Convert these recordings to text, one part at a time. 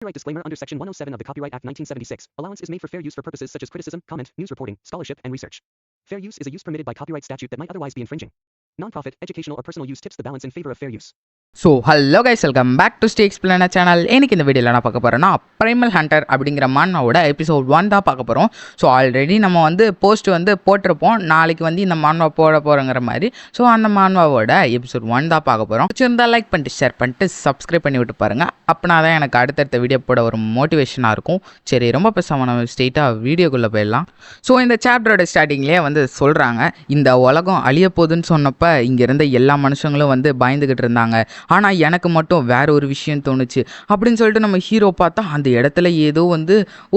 Copyright disclaimer under Section 107 of the Copyright Act 1976. Allowance is made for fair use for purposes such as criticism, comment, news reporting, scholarship, and research. Fair use is a use permitted by copyright statute that might otherwise be infringing. Non-profit, educational, or personal use tips the balance in favor of fair use. So hello guys, welcome back to stay explainer channel. எனக்கு இந்த வீடியோவில் நான் பார்க்க போகிறேன்னா primal Hunter அப்படிங்கிற மான்மாவோட episode 1 தான் பார்க்க போகிறோம். ஸோ ஆல்ரெடி நம்ம போஸ்ட் போட்டிருப்போம், நாளைக்கு இந்த மான்வா போட போகிறோங்கிற மாதிரி. ஸோ அந்த மான்வாவோட எபிசோட் 1 தான் பார்க்க போகிறோம். இருந்தால் லைக் பண்ணிட்டு ஷேர் பண்ணிட்டு சப்ஸ்கிரைப் பண்ணி விட்டு பாருங்கள். அப்படின்னா தான் எனக்கு அடுத்தடுத்த வீடியோ போட ஒரு மோட்டிவேஷனாக இருக்கும். சரி, ரொம்ப பேசாமல் நம்ம ஸ்ட்ரெயிட்டாக வீடியோக்குள்ளே போயிடலாம். ஸோ இந்த சாப்டரோட ஸ்டார்டிங்லேயே சொல்கிறாங்க, இந்த உலகம் அழிய போகுதுன்னு சொன்னப்போ இங்கே இருந்த எல்லா மனுஷங்களும் பயந்துக்கிட்டு இருந்தாங்க. ஆனால் எனக்கு மட்டும் வேற ஒரு விஷயம் தோணுச்சு அப்படின்னு சொல்லிட்டு நம்ம ஹீரோ பார்த்தா அந்த இடத்துல ஏதோ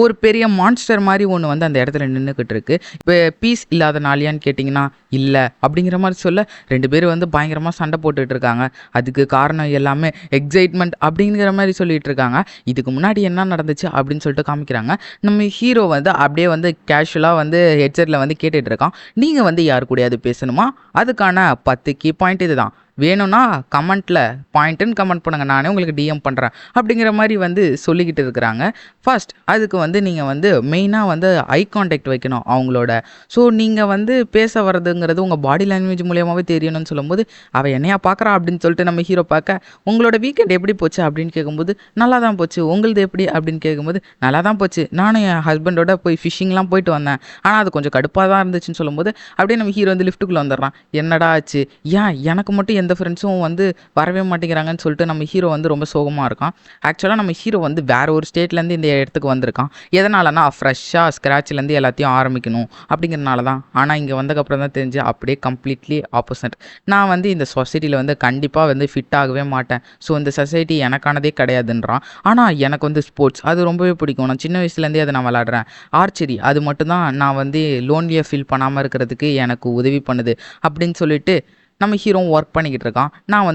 ஒரு பெரிய மான்ஸ்டர் மாதிரி ஒன்று அந்த இடத்துல நின்றுக்கிட்டு இருக்கு. இப்போ பீஸ் இல்லாத நாளியான்னு கேட்டிங்கன்னா இல்லை அப்படிங்கிற மாதிரி சொல்ல 2 பேர் பயங்கரமாக சண்டை போட்டுட்டு இருக்காங்க. அதுக்கு காரணம் எல்லாமே எக்ஸைட்மெண்ட் அப்படிங்கிற மாதிரி சொல்லிட்டு இருக்காங்க. இதுக்கு முன்னாடி என்ன நடந்துச்சு அப்படின்னு சொல்லிட்டு காமிக்கிறாங்க. நம்ம ஹீரோ அப்படியே கேஷுவலாக ஹெட்செட்டில் கேட்டுட்டு இருக்கான். நீங்கள் யார் கூடயாவது பேசணுமா, அதுக்கான 10 கீ பாயிண்ட் இதுதான். வேணும்னா கமெண்ட்டில் பாயிண்ட்டுன்னு கமெண்ட் பண்ணுங்கள், நானே உங்களுக்கு டிஎம் பண்ணுறேன் அப்படிங்கிற மாதிரி சொல்லிக்கிட்டு இருக்கிறாங்க. ஃபர்ஸ்ட் அதுக்கு நீங்கள் மெயினாக ஐ கான்டாக்ட் வைக்கணும் அவங்களோட. ஸோ நீங்கள் பேச வர்றதுங்கிறது உங்கள் பாடி லாங்குவேஜ் மூலியமாகவே தெரியணும்னு சொல்லும்போது அவள் என்னையா பார்க்குறா அப்படின்னு சொல்லிட்டு நம்ம ஹீரோ பார்க்க, உங்களோட வீக்கெண்ட் எப்படி போச்சு அப்படின்னு கேட்கும்போது நல்லா தான் போச்சு, உங்களது எப்படி அப்படின்னு கேட்கும்போது நல்லா தான் போச்சு, நானும் என் ஹஸ்பண்டோட போய் ஃபிஷ்ஷிங்லாம் போயிட்டு வந்தேன், ஆனால் அது கொஞ்சம் கடுப்பாக தான் இருந்துச்சுன்னு சொல்லும்போது அப்படியே நம்ம ஹீரோ லிஃப்ட்டுக்குள்ளே வந்துடுறான். என்னடா ஆச்சு, ஏன் எனக்கு மட்டும் எந்த ஃப்ரெண்ட்ஸும் வரவே மாட்டேங்கிறாங்கன்னு சொல்லிட்டு நம்ம ஹீரோ ரொம்ப சோகமாக இருக்கான். ஆக்சுவலாக நம்ம ஹீரோ வேற ஒரு ஸ்டேட்லேருந்து இந்த இடத்துக்கு வந்திருக்கான். எதனாலனா ஃப்ரெஷ்ஷாக ஸ்க்ராட்ச்லேருந்து எல்லாத்தையும் ஆரம்பிக்கணும் அப்படிங்கிறனால தான். ஆனால் இங்கே வந்ததுக்கப்புறம் தான் தெரிஞ்சு அப்படியே கம்ப்ளீட்லி ஆப்போசிட். நான் இந்த சொசைட்டியில் கண்டிப்பாக ஃபிட் ஆகவே மாட்டேன். ஸோ இந்த சொசைட்டி எனக்கானதே கிடையாதுன்றான். ஆனால் எனக்கு ஸ்போர்ட்ஸ் அது ரொம்பவே பிடிக்கும். நான் சின்ன வயசுலேருந்தே அதை நான் விளாடுறேன். ஆர்ச்சரி அது மட்டும்தான் நான் லோன்லியாக ஃபீல் பண்ணாமல் இருக்கிறதுக்கு எனக்கு உதவி பண்ணுது அப்படின்னு சொல்லிட்டு நம்ம ஹீரோ ஒர்க் பண்ணிக்கிட்டு இருக்கான். நான்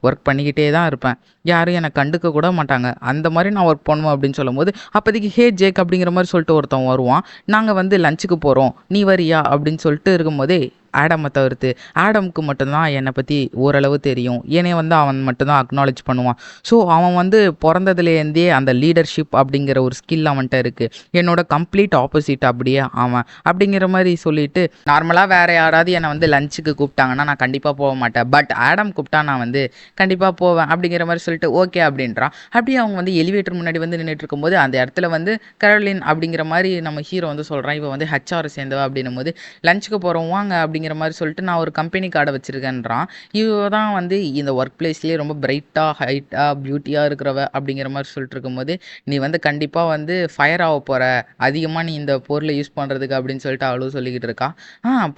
ஒர்க் பண்ணிக்கிட்டே தான் இருப்பேன், யாரும் என்னை கண்டுக்க கூட மாட்டாங்க, அந்த மாதிரி நான் ஒர்க் பண்ணுவேன் அப்படின்னு சொல்லும்போது அப்போதைக்கு ஹே ஜேக் அப்படிங்கிற மாதிரி சொல்லிட்டு ஒருத்தன் வருவான். நாங்கள் லஞ்சுக்கு போகிறோம், நீ வரியா அப்படின்னு சொல்லிட்டு இருக்கும்போதே ஆடமை தவிர்த்து ஆடமுக்கு மட்டும்தான் என்னை பற்றி ஓரளவு தெரியும். ஏனே அவன் மட்டும்தான் அக்னாலேஜ் பண்ணுவான். ஸோ அவன் பிறந்ததுலேருந்தே அந்த லீடர்ஷிப் அப்படிங்கிற ஒரு ஸ்கில் அவன்கிட்ட இருக்குது. என்னோட கம்ப்ளீட் ஆப்போசிட் அப்படியே அவன் அப்படிங்கிற மாதிரி சொல்லிட்டு, நார்மலாக வேறு யாராவது என்னை லஞ்சுக்கு கூப்பிட்டாங்கன்னா நான் கண்டிப்பாக போக மாட்டேன், பட் ஆடம் கூப்பிட்டா நான் கண்டிப்பாக போவேன் அப்படிங்கிற மாதிரி சொல்லிட்டு ஓகே அப்படின்றான். அப்படியே அவங்க எலிவேட்டர் முன்னாடி நின்றுட்டு இருக்கும்போது அந்த இடத்துல கரோலின் அப்படிங்கிற மாதிரி நம்ம ஹீரோ சொல்கிறான். இவன் ஹெச்ஆர் சேர்ந்தவா அப்படின்னும் போது லஞ்சுக்கு போகிறோம் வாங்க அப்படிங்கிற மாதிரி சொல்லிட்டு நான் ஒரு கம்பெனி கார்டை வச்சுருக்கேன்றான். இவ தான் இந்த ஒர்க் பிளேஸ்லேயே ரொம்ப பிரைட்டாக ஹைட்டாக பியூட்டியாக இருக்கிறவ அப்படிங்கிற மாதிரி சொல்லிட்டு இருக்கும்போது நீ கண்டிப்பாக ஃபயர் ஆக போகிற, அதிகமாக நீ இந்த பொருளை யூஸ் பண்ணுறதுக்கு அப்படின்னு சொல்லிட்டு அவளும் சொல்லிக்கிட்டு இருக்கா.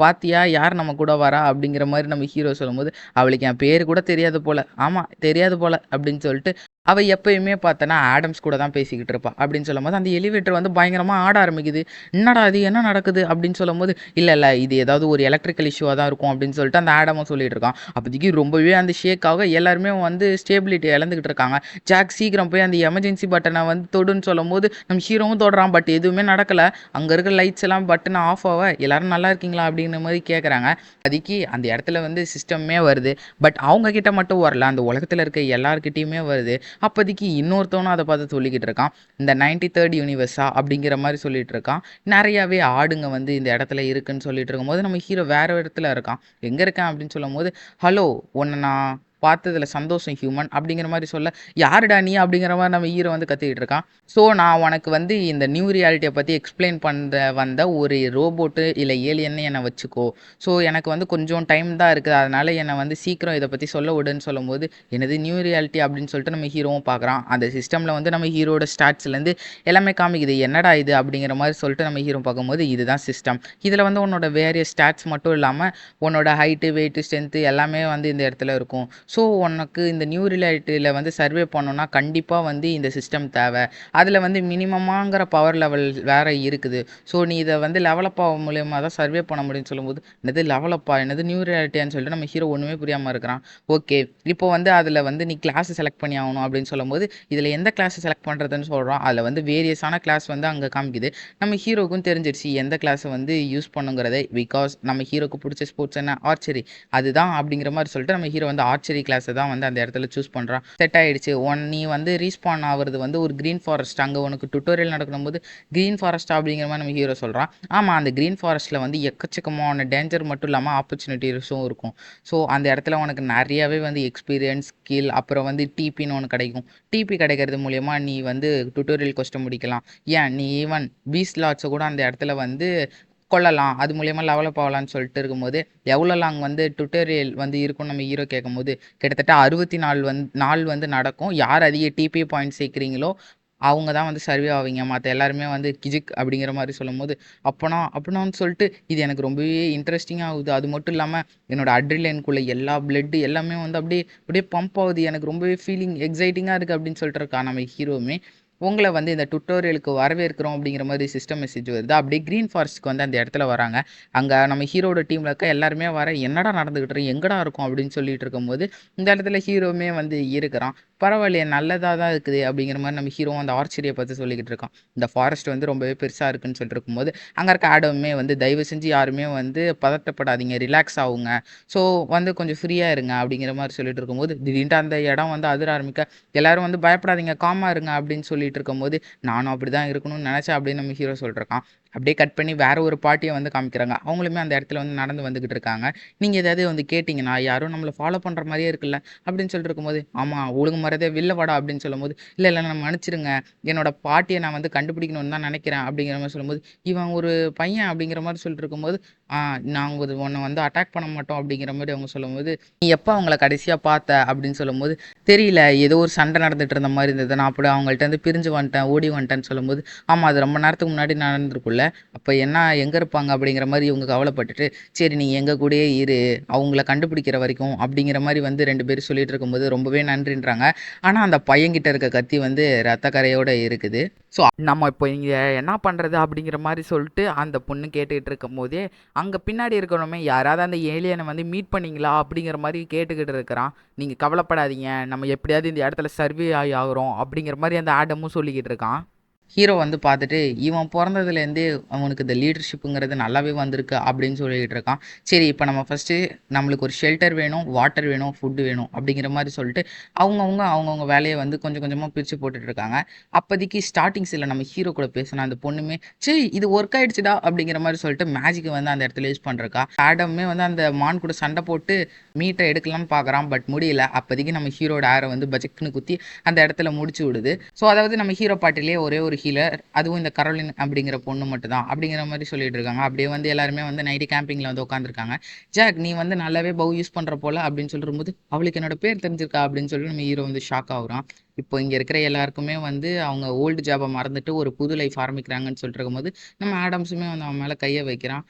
பாத்தியா யார் நம்ம கூட வரா அப்படிங்கிற மாதிரி நம்ம ஹீரோ சொல்லும்போது அவளுக்கு என் பேர் கூட தெரியாது போல, ஆமாம் தெரியாது போல அப்படின்னு சொல்லிட்டு அவள் எப்பயுமே பார்த்தனா ஆடம்ஸ் கூட தான் பேசிக்கிட்டு இருப்பா அப்படின்னு சொல்லும்போது அந்த எலிவேட்டர் பயங்கரமாக ஆட ஆரம்பிக்குது. என்னடா அது என்ன நடக்குது அப்படின்னு சொல்லும்போது இல்லை இது ஏதாவது ஒரு எலக்ட்ரிக்கல் இஷ்யூவாக தான் இருக்கும் அப்படின்னு சொல்லிட்டு அந்த ஆடமும் சொல்லிட்டு இருக்கான். அப்போதைக்கு ரொம்பவே அந்த ஷேக்காக எல்லாருமே ஸ்டேபிலிட்டி இழந்துக்கிட்டு இருக்காங்க. ஜாக் சீக்கிரம் போய் அந்த எமர்ஜென்சி பட்டனை தொடுன்னு சொல்லும் போது நம்ம ஹீரோவும் தொடுறான். பட் எதுவுமே நடக்கலை. அங்கே இருக்கிற லைட்ஸ் எல்லாம் பட்டனை ஆஃப் ஆக எல்லாரும் நல்லா இருக்கீங்களா அப்படிங்கிற மாதிரி கேட்குறாங்க. அதுக்கு அந்த இடத்துல சிஸ்டமே வருது. பட் அவங்க கிட்ட மட்டும் வரல, அந்த உலகத்தில் இருக்க எல்லாருக்கிட்டையுமே வருது. அப்போதைக்கு இன்னொருத்தவனும் அதை பார்த்து சொல்லிக்கிட்டு இருக்கான். இந்த 93rd யூனிவர்ஸா அப்படிங்கிற மாதிரி சொல்லிட்டு இருக்கான். நிறையாவே ஆடுங்க இந்த இடத்துல இருக்குன்னு சொல்லிட்டு இருக்கும்போது நம்ம ஹீரோ வேற இடத்துல இருக்கான். எங்கே இருக்கான் அப்படின்னு சொல்லும் போது ஹலோ உன்னை நான் பார்த்ததில் சந்தோஷம் ஹியூமன் அப்படிங்கிற மாதிரி சொல்ல, யாருடா நீ அப்படிங்கிற மாதிரி நம்ம ஹீரோ கத்திக்கிட்டு இருக்கான். ஸோ நான் உனக்கு இந்த நியூ ரியாலிட்டியை பற்றி எக்ஸ்பிளைன் பண்ண வந்த ஒரு ரோபோட்டு இல்லை ஏலியன்னு என்னை வச்சுக்கோ. ஸோ எனக்கு கொஞ்சம் டைம் தான் இருக்குது, அதனால் என்னை சீக்கிரம் இதை பற்றி சொல்ல விடுன்னு சொல்லும்போது எனது நியூ ரியாலிட்டி அப்படின்னு சொல்லிட்டு நம்ம ஹீரோவும் பார்க்குறான். அந்த சிஸ்டமில் நம்ம ஹீரோட ஸ்டாட்ஸ்லேருந்து எல்லாமே காமிக்குது. என்னடா இது அப்படிங்கிற மாதிரி சொல்லிட்டு நம்ம ஹீரோ பார்க்கும்போது இதுதான் சிஸ்டம். இதில் உன்னோட வேரியஸ் ஸ்டாட்ஸ் மட்டும் இல்லாமல் உன்னோட ஹைட்டு வெயிட்டு ஸ்ட்ரென்த்து எல்லாமே இந்த இடத்துல இருக்கும். ஸோ உனக்கு இந்த நியூ ரியாலிட்டியில் சர்வே பண்ணணுன்னா கண்டிப்பாக இந்த சிஸ்டம் தேவை. அதில் மினிமமாங்கிற பவர் லெவல் வேறு இருக்குது. ஸோ நீ இதை லெவலப் ஆக மூலியமாக தான் சர்வே பண்ண முடியும்னு சொல்லும்போது என்னது லெவலப்பா, என்னது நியூ ரியாலிட்டியான்னு சொல்லிட்டு நம்ம ஹீரோ ஒன்றுமே புரியாமல் இருக்கிறான். ஓகே இப்போ அதில் நீ கிளாஸை செலக்ட் பண்ணி ஆகணும் அப்படின்னு சொல்லும்போது இதில் எந்த கிளாஸை செலக்ட் பண்ணுறதுன்னு சொல்கிறோம். அதில் வேரியஸான கிளாஸ் அங்கே காமிக்குது. நம்ம ஹீரோக்கும் தெரிஞ்சிருச்சு எந்த கிளாஸை யூஸ் பண்ணுங்கிறதே. பிகாஸ் நம்ம ஹீரோக்கு பிடிச்ச ஸ்போர்ட்ஸ் என்ன, ஆர்ச்சரி, அதுதான் அப்படிங்கிற மாதிரி சொல்லிட்டு நம்ம ஹீரோ ஆர்ச்சரி கிளாஸை தான் வந்து அந்த இடத்துல சூஸ் பண்ணுறான். செட் ஆகிடுச்சு. நீ வந்து ரீஸ்பான் ஆகிறது வந்து ஒரு க்ரீன் ஃபாரஸ்ட், அங்கே உனக்கு டுட்டோரியல் நடக்கும்போது க்ரீன் ஃபாரஸ்ட் அப்படிங்கிற மாதிரி நம்ம ஹீரோ சொல்கிறான். ஆமாம், அந்த க்ரீன் ஃபாரஸ்ட்டில் வந்து எக்கச்சக்கமான டேஞ்சர் மட்டும் இல்லாமல் ஆப்பர்ச்சுனிட்டிஸும் இருக்கும். ஸோ அந்த இடத்துல உனக்கு நிறையாவே வந்து எக்ஸ்பீரியன்ஸ், ஸ்கில், அப்புறம் வந்து டிபின்னு ஒன்று கிடைக்கும். டிபி கிடைக்கிறது மூலயமா நீ வந்து டுட்டோரியல் கொஸ்டின் முடிக்கலாம். ஏன் நீ ஈவன் பீஸ் லாட்ஸை கூட அந்த இடத்துல வந்து கொள்ளலாம். அது மூலியமா லெவலப் ஆகலான்னு சொல்லிட்டு இருக்கும்போது எவ்வளோ லாங் வந்து டுட்டோரியல் வந்து இருக்கும்னு நம்ம ஹீரோ கேட்கும்போது கிட்டத்தட்ட 64 நாள் வந்து நடக்கும். யார் அதிக டிபி பாயிண்ட் சேர்க்குறீங்களோ அவங்க தான் வந்து சர்வே ஆவீங்க. மற்ற எல்லாருமே வந்து கிஜிக் அப்படிங்கிற மாதிரி சொல்லும்போது அப்போனான்னு சொல்லிட்டு இது எனக்கு ரொம்பவே இன்ட்ரெஸ்டிங்காக ஆகுது. அது மட்டும் இல்லாமல் என்னோட அட்ரிலைனுக்குள்ளே எல்லா பிளட்டு எல்லாமே வந்து அப்படியே அப்படியே பம்ப் ஆகுது. எனக்கு ரொம்பவே ஃபீலிங் எக்ஸைட்டிங்காக இருக்குது அப்படின்னு சொல்லிட்டு இருக்கா நம்ம ஹீரோவுமே. உங்களை வந்து இந்த டுட்டோரியலுக்கு வரவேற்கிறோம் அப்படிங்கிற மாதிரி சிஸ்டம் மெசேஜ் வருது. அப்படியே க்ரீன் ஃபாரஸ்ட்க்கு வந்து அந்த இடத்துல வராங்க. அங்கே நம்ம ஹீரோட டீமில் இருக்க எல்லாருமே என்னடா நடந்துக்கிட்டு எங்கடா இருக்கும் அப்படின்னு சொல்லிட்டு இருக்கும்போது இந்த இடத்துல ஹீரோவுமே வந்து இருக்கிறான். பரவாயில்லையே, நல்லதாக தான் இருக்குது அப்படிங்கிற மாதிரி நம்ம ஹீரோ அந்த ஆர்ச்சரியை பார்த்து சொல்லிக்கிட்டு இருக்கான். இந்த ஃபாரஸ்ட் வந்து ரொம்பவே பெருசாக இருக்குன்னு சொல்லிட்டு இருக்கும்போது அங்கே இருக்க ஆடமே வந்து தயவு செஞ்சு யாருமே வந்து பதட்டப்படாதீங்க, ரிலாக்ஸ் ஆகுங்க, ஸோ வந்து கொஞ்சம் ஃப்ரீயாக இருங்க அப்படிங்கிற மாதிரி சொல்லிட்டு இருக்கும்போது திடீர்னு அந்த இடம் வந்து அதிர ஆரம்பிக்க எல்லாரும் வந்து பயப்படாதீங்க, காமா இருங்க அப்படின்னு சொல்லிட்டு இருக்கும்போது நானும் அப்படி தான் இருக்கணும்னு நினச்சேன் அப்படின்னு நம்ம ஹீரோ சொல்லிருக்கான். அப்படியே கட் பண்ணி வேற ஒரு பாட்டியை வந்து காமிக்கிறாங்க. அவங்களுமே அந்த இடத்துல வந்து நடந்து வந்துகிட்டு இருக்காங்க. நீங்கள் ஏதாவது வந்து கேட்டிங்கன்னா யாரும் நம்மளை ஃபாலோ பண்ணுற மாதிரியே இருக்குல்ல அப்படின்னு சொல்லிட்டு இருக்கும்போது ஆமாம் ஒழுங்கு மரதே வில்ல வாடா அப்படின்னு சொல்லும்போது இல்லை நான் மன்னிச்சிருங்க, என்னோட பாட்டியை நான் வந்து கண்டுபிடிக்கணும்னு தான் நினைக்கிறேன் அப்படிங்கிற மாதிரி சொல்லும்போது இவன் ஒரு பையன் அப்படிங்கிற மாதிரி சொல்லிட்டு இருக்கும்போது நாங்கள் உன்னை வந்து அட்டாக் பண்ண மாட்டோம் அப்படிங்கிற மாதிரி அவங்க சொல்லும்போது நீ எப்போ அவங்கள கடைசியாக பார்த்த அப்படின்னு சொல்லும்போது தெரியல, ஏதோ ஒரு சண்டை நடந்துட்டு இருந்த மாதிரி இருந்தது, நான் அப்படி அவங்கள்ட்ட வந்து பிரிஞ்சு வந்துட்டேன், ஓடி வந்துட்டேன்னு சொல்லும்போது ஆமாம் அது ரொம்ப நேரத்துக்கு முன்னாடி நடந்திருக்குல்ல, அப்போ என்ன எங்கே இருப்பாங்க அப்படிங்கிற மாதிரி இவங்க கவலைப்பட்டுட்டு சரி நீ எங்கள் கூடயே இரு அவங்கள கண்டுபிடிக்கிற வரைக்கும் அப்படிங்கிற மாதிரி வந்து 2 பேரும் சொல்லிட்டு இருக்கும்போது ரொம்பவே நன்றின்றாங்க. ஆனால் அந்த பையன்கிட்ட இருக்க கத்தி வந்து ரத்த கரையோடு இருக்குது. ஸோ நம்ம இப்போ இங்கே என்ன பண்ணுறது அப்படிங்கிற மாதிரி சொல்லிட்டு அந்த பொண்ணு கேட்டுக்கிட்டு இருக்கும் போதே அங்கே பின்னாடி இருக்கணுமே யாராவது அந்த ஏலியனை வந்து மீட் பண்ணிங்களா அப்படிங்கிற மாதிரி கேட்டுக்கிட்டு இருக்கிறான். நீங்கள் கவலைப்படாதீங்க, நம்ம எப்படியாவது இந்த இடத்துல சர்வே ஆகிறோம் அப்படிங்கிற மாதிரி அந்த ஆடமும் சொல்லிக்கிட்டு இருக்கான். ஹீரோ வந்து பார்த்துட்டு இவன் பிறந்ததுலேருந்தே அவனுக்கு இந்த லீடர்ஷிப்புங்கிறது நல்லாவே வந்திருக்கு அப்படின்னு சொல்லிக்கிட்டு இருக்கான். சரி இப்போ நம்ம ஃபஸ்ட்டு நம்மளுக்கு ஒரு ஷெல்டர் வேணும், வாட்டர் வேணும், ஃபுட்டு வேணும் அப்படிங்கிற மாதிரி சொல்லிட்டு அவங்கவுங்க வேலையை வந்து கொஞ்சம் கொஞ்சமாக பிரித்து போட்டுட்ருக்காங்க. அப்போதைக்கு ஸ்டார்டிங்ஸில் நம்ம ஹீரோ கூட பேசினா அந்த பொண்ணுமே சரி இது ஒர்க் ஆகிடுச்சுடா அப்படிங்கிற மாதிரி சொல்லிட்டு மேஜிக்கை வந்து அந்த இடத்துல யூஸ் பண்ணுறக்கா. ஆடமே வந்து அந்த மான் கூட சண்டை போட்டு மீட்டை எடுக்கலாம்னு பார்க்குறான், பட் முடியல. அப்போதைக்கு நம்ம ஹீரோட ஆரை வந்து பஜக்குன்னு குத்தி அந்த இடத்துல முடிச்சு விடுது. ஸோ அதாவது நம்ம ஹீரோ பாட்டிலே ஒரே ஒரு ஹீலர், அதுவும் இந்த கரோலின் அப்படிங்கிற பொண்ணு மட்டும் தான் அப்படிங்கிற மாதிரி சொல்லிட்டு இருக்காங்க. அப்படியே வந்து எல்லாருமே வந்து நைட்டு கேம்பிங்கில் வந்து உட்காந்துருக்காங்க. ஜாக் நீ வந்து நல்லாவே பவு யூஸ் பண்ணுற போல அப்படின்னு சொல்லும்போது அவளுக்கு என்னோட பேர் தெரிஞ்சிருக்கா அப்படின்னு சொல்லி நம்ம ஹீரோ வந்து ஷாக் ஆகுறான். இப்போ இங்கே இருக்கிற எல்லாருக்குமே வந்து அவங்க ஓல்டு ஜாபை மறந்துட்டு ஒரு புது லைஃப் ஆரம்பிக்கிறாங்கன்னு சொல்லிட்டு இருக்கும்போது நம்ம ஆடம்ஸுமே வந்து அவன் மேலே கையை வைக்கிறான்.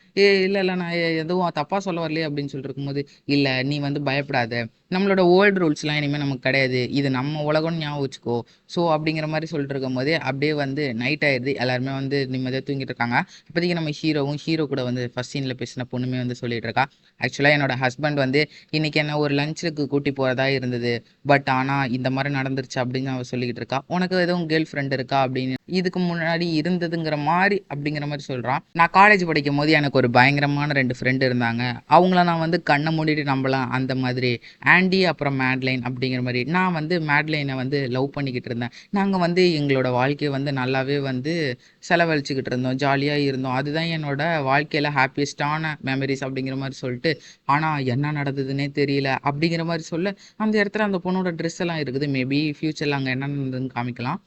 இல்லை நான் எதுவும் தப்பாக சொல்ல வரலையே அப்படின்னு சொல்லிட்டு இருக்கும்போது இல்லை நீ வந்து பயப்படாத, நம்மளோட ஓல்டு ரூல்ஸ்லாம் இனிமேல் நமக்கு கிடையாது, இது நம்ம உலகம்னு ஞாபகம் வச்சுக்கோ. ஸோ அப்படிங்கிற மாதிரி சொல்லிட்டு இருக்கும்போது அப்படியே வந்து நைட் ஆயிடுது, எல்லாருமே வந்து நிம்மதியாக தூங்கிட்டு இருக்காங்க. இப்போதைக்கு நம்ம ஹீரோ கூட வந்து ஃபர்ஸ்ட் சீனில் பேசின பொண்ணுமே வந்து சொல்லிட்டு இருக்கா. ஆக்சுவலாக என்னோட ஹஸ்பண்ட் வந்து இன்னைக்கு என்ன ஒரு லஞ்சுக்கு கூட்டி போகிறதா இருந்தது, பட் ஆனால் இந்த மாதிரி நடந்துருச்சு அப்படின்னு அவள் சொல்லிக்கிட்டு இருக்கா. உனக்கு எதுவும் கேர்ள் ஃப்ரெண்ட் இருக்கா அப்படின்னு இதுக்கு முன்னாடி இருந்ததுங்கிற மாதிரி அப்படிங்கிற மாதிரி சொல்கிறான். நான் காலேஜ் படிக்கும் போது எனக்கு ஒரு பயங்கரமான 2 ஃப்ரெண்டு இருந்தாங்க, அவங்கள நான் வந்து கண்ணை மூடிட்டு நம்பலாம் அந்த மாதிரி, ஆண்டி அப்புறம் மேட்லைன் அப்படிங்கிற மாதிரி. நான் வந்து மேட்லைனை வந்து லவ் பண்ணிக்கிட்டு இருந்தேன். நாங்கள் வந்து எங்களோட வாழ்க்கையை வந்து நல்லாவே வந்து செலவழிச்சுக்கிட்டு இருந்தோம், ஜாலியாக இருந்தோம், அதுதான் என்னோட வாழ்க்கையில் ஹாப்பியஸ்டான மெமரிஸ் அப்படிங்கிற மாதிரி சொல்லிட்டு ஆனால் என்ன நடந்ததுன்னே தெரியல அப்படிங்கிற மாதிரி சொல்ல அந்த இடத்துல அந்த பொண்ணோட ட்ரெஸ் எல்லாம் இருக்குது. மேபி ஃப்யூச்சரில் அங்கே என்ன நடந்ததுன்னு காமிக்கலாம்.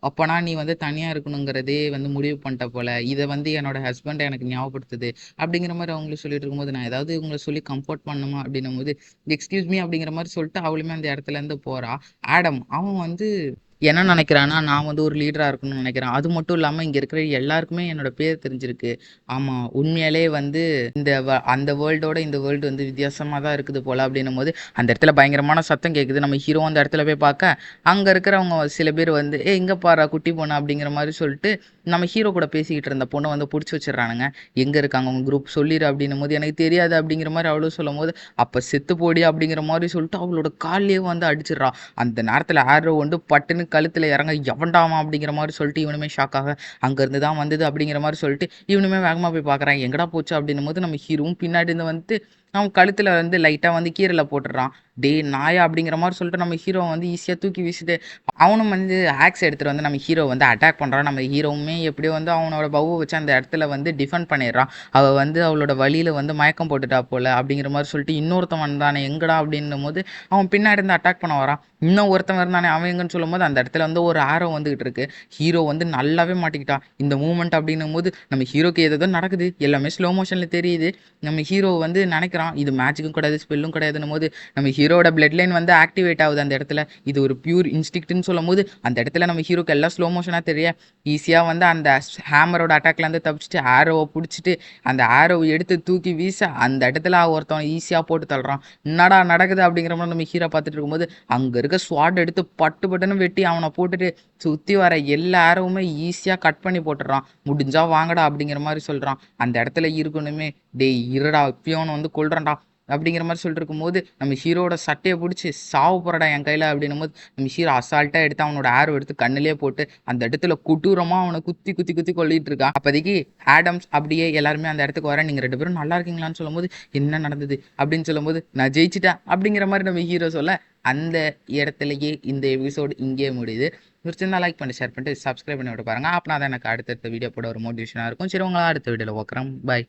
அப்போனா நீ வந்து தனியாக இருக்கணுங்கிறதே வந்து முடிவு பண்ணிட்ட போல, இதை வந்து என்னோட ஹஸ்பண்டை எனக்கு ஞாபகப்படுத்துது அப்படிங்கிற மாதிரி அவங்களுக்கு சொல்லிட்டு இருக்கும்போது நான் ஏதாவது இவங்களை சொல்லி கம்ஃபர்ட் பண்ணணுமா அப்படின்னும் போது எக்ஸ்கியூஸ் மீ அப்படிங்கிற மாதிரி சொல்லிட்டு அவளுமே அந்த இடத்துல இருந்து போறா. ஆடம் அவன் வந்து என்ன நினைக்கிறான்னா நான் வந்து ஒரு லீடராக இருக்கணும்னு நினைக்கிறேன். அது மட்டும் இல்லாமல் இங்கே இருக்கிற எல்லாருக்குமே என்னோட பேர் தெரிஞ்சிருக்கு. ஆமாம் உண்மையாலே வந்து அந்த வேர்ல்டோட இந்த வேர்ல்டு வந்து வித்தியாசமாக தான் இருக்குது போல் அப்படின்னும் போது அந்த இடத்துல பயங்கரமான சத்தம் கேட்குது. நம்ம ஹீரோ அந்த இடத்துல போய் பார்க்க அங்கே இருக்கிறவங்க சில பேர் வந்து இங்கே பாரா குட்டி பொண்ணு அப்படிங்கிற மாதிரி சொல்லிட்டு நம்ம ஹீரோ கூட பேசிக்கிட்டு இருந்த பொண்ணை வந்து பிடிச்சி வச்சிடறானுங்க. எங்கே இருக்காங்க உங்கள் குரூப் சொல்லிடு அப்படின்னும் போது எனக்கு தெரியாது அப்படிங்கிற மாதிரி அவளும் சொல்லும் போது அப்போ செத்து போடி அப்படிங்கிற மாதிரி சொல்லிட்டு அவளோட கால்லேயே வந்து அடிச்சிடறா. அந்த நேரத்தில் ஆரோ வந்து பட்டுன்னு கழுத்தில் இறங்க எவன்டாமா அப்படிங்கிற மாதிரி சொல்லிட்டு இவனுமே ஷாக்காக அங்கேருந்து தான் வந்தது அப்படிங்கிற மாதிரி சொல்லிட்டு இவனுமே வேகமாக போய் பார்க்குறான், எங்கடா போச்சு அப்படின்னும் போது நம்ம ஹீரோவும் பின்னாடி இருந்து வந்துட்டு அவன் கழுத்தில் வந்து லைட்டாக வந்து கீரலை போட்டுடுறான். டே நாயா அப்படிங்கிற மாதிரி சொல்லிட்டு நம்ம ஹீரோ வந்து ஈஸியாக தூக்கி வீசிட்டு அவனும் வந்து ஆக்ஸ் எடுத்துகிட்டு வந்து நம்ம ஹீரோ வந்து அட்டாக் பண்ணுறான். நம்ம ஹீரோவுமே எப்படியோ வந்து அவனோட பவ்வை வச்சு அந்த இடத்துல வந்து டிஃபெண்ட் பண்ணிடுறான். அவள் வந்து அவளோட வழியில் வந்து மயக்கம் போட்டுட்டா போல அப்படிங்கிற மாதிரி சொல்லிட்டு இன்னொருத்தன் வந்தானே எங்கடா அப்படின்னும் போது அவன் பின்னாடி இருந்து அட்டாக் பண்ண வரான். இன்னும் ஒருத்தன் இருந்தானே அவன் எங்கன்னு சொல்லும் போது அந்த இடத்துல வந்து ஒரு ஆரோ வந்துகிட்டு இருக்கு. ஹீரோ வந்து நல்லாவே மாட்டிக்கிட்டான் இந்த மூமெண்ட் அப்படின்னும் போது நம்ம ஹீரோக்கு ஏதோ நடக்குது, எல்லாமே ஸ்லோ மோஷனில் தெரியுது. நம்ம ஹீரோ வந்து நினைக்கிறான் இது மேஜிக்கும் கிடையாது ஸ்பெல்லும் கிடையாதுன்னும் போது நம்ம ஹீரோட பிளட் லைன் வந்து ஆக்டிவேட் ஆகுது அந்த இடத்துல. இது ஒரு பியூர் இன்ஸ்டிக்ட்னு சொல்லும் போது அந்த இடத்துல நம்ம ஹீரோக்கு எல்லாம் ஸ்லோ மோஷனாக தெரிய ஈஸியாக வந்து அந்த ஹேமரோட அட்டாக்லேருந்து தப்பிச்சுட்டு ஆரோவை பிடிச்சிட்டு அந்த ஆரோவை எடுத்து தூக்கி வீச அந்த இடத்துல ஒருத்தவன் ஈஸியாக போட்டு தள்ளுறான். என்னடா நடக்குது அப்படிங்கிற மாதிரி நம்ம ஹீரோ பார்த்துட்டு இருக்கும்போது அங்கே இருக்க ஸ்வாட் எடுத்து பட்டு பட்டுன்னு வெட்டி அவனை போட்டுட்டு சுற்றி வர எல்லா ஆரோவுமே ஈஸியாக கட் பண்ணி போட்டுடுறான். முடிஞ்சா வாங்கடா அப்படிங்கிற மாதிரி சொல்கிறான். அந்த இடத்துல இருக்கணுமே டேய் இருடா இப்பயோன்னு வந்து கொள்றேன்டா அப்படிங்கிற மாதிரி சொல்லிட்டு இருக்கும்போது நம்ம ஹீரோட சட்டையை பிடிச்சி சாவு போறடா என் கையில் அப்படின்னும் போது நம்ம ஹீரோ அசால்ட்டாக எடுத்து அவனோட ஆரோ எடுத்து கண்ணிலே போட்டு அந்த இடத்துல கொடூரமாக அவனை குத்தி குத்தி குத்தி கொள்ளிட்டு இருக்கான். அப்போதைக்கு ஆடம்ஸ் அப்படியே எல்லாருமே அந்த இடத்துக்கு வர நீங்கள் 2 பேரும் நல்லா இருக்கீங்களான்னு சொல்லும்போது என்ன நடந்தது அப்படின்னு சொல்லும்போது நான் ஜெயிச்சிட்டேன் அப்படிங்கிற மாதிரி நம்ம ஹீரோ சொல்ல அந்த இடத்துலயே இந்த எபிசோடு இங்கே முடியுது. பிடிச்சிருந்தா லைக் பண்ணி ஷேர் பண்ணிட்டு சப்ஸ்கிரைப் பண்ணி விட்டு பாருங்க. அப்படின்னா தான் எனக்கு அடுத்தடுத்த வீடியோ போட ஒரு மோட்டிவேஷனாக இருக்கும். சரி உங்களா அடுத்த வீடியோவில் பார்க்குறேன். பாய்.